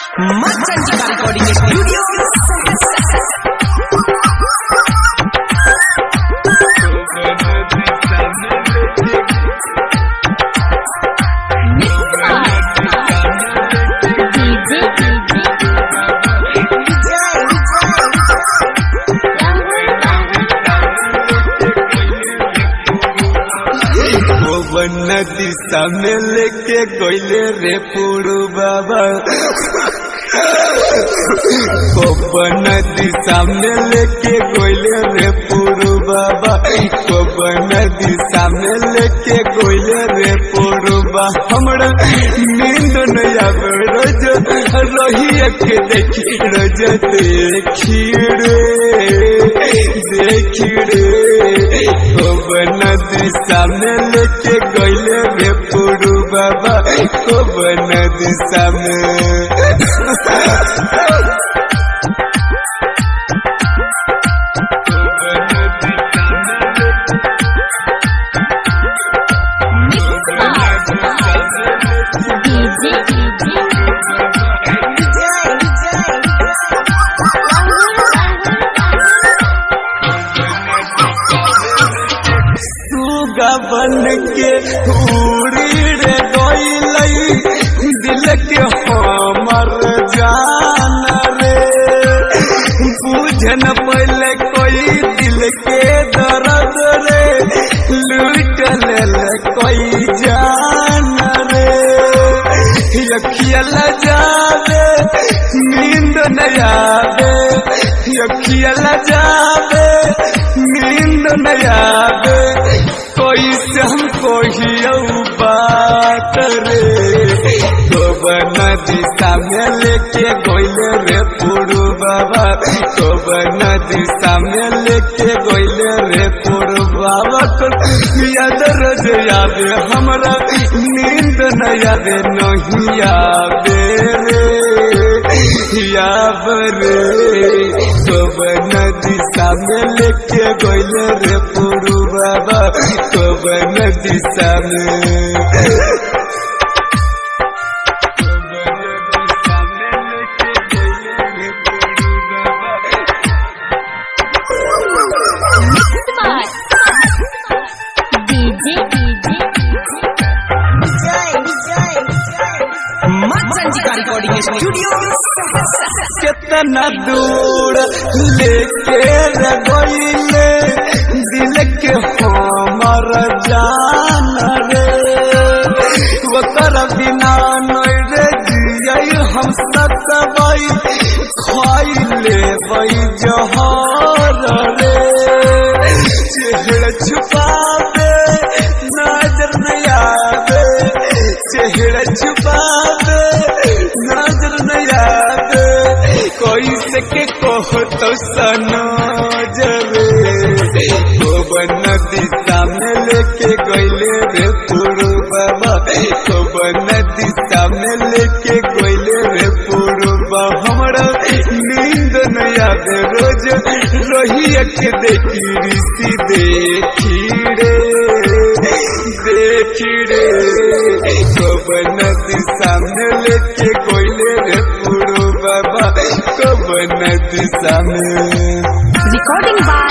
Machanjika Recording Studio. नदी सामने लेके गोइले रे पुरु बाबा नदी सामने लेके गोइले रे पुरु बाबा नदी सामने लेके गोइले रे पुरु बा हमरा नींद नहीं आवे रोज रही के देखी रोज देखी रे नदी सामने लेके गईले रे पुरु बाबा नदी सामने बन के उड़ी रे गईलई दिल के हमर जान रे बुझन पहले कोई दिल के दर्द रे लूट ले कोई जान रे अखियल जावे नींद न आवे अखियल जावे नींद न आवे कोई से हमको ही बात रे नदी सामने लेके गोइले रे पुरु बाबा नदी सामने लेके गोइले रे पुरु बाबा याद रोज आवे हमरा नींद न आवे नहीं आवे रे नदी सामने लेके गोइले रे पुरु बाबा नदी सामने Machanjika Recording Studio. कितना दूर लेके गईले दिल के हमर जान रे ओकर बिना नहीं रे जियई हम सतबई खाइले बई जहर रे चेहरा छुपावे नजर नहीं आवे चेहरा छुपावे नजर नहीं आवे कोई सके कहो तो सनो जरे नदी सामने लेके गईले रे पुरु बाबा नदी सामने लेके गईले रे पुरु बा हमरा नींद नहीं आवे रोज रही के देखी ऋषि देखी रे नदी सामने लेके गईले रे पुरु बाबा नदी सामने Recording by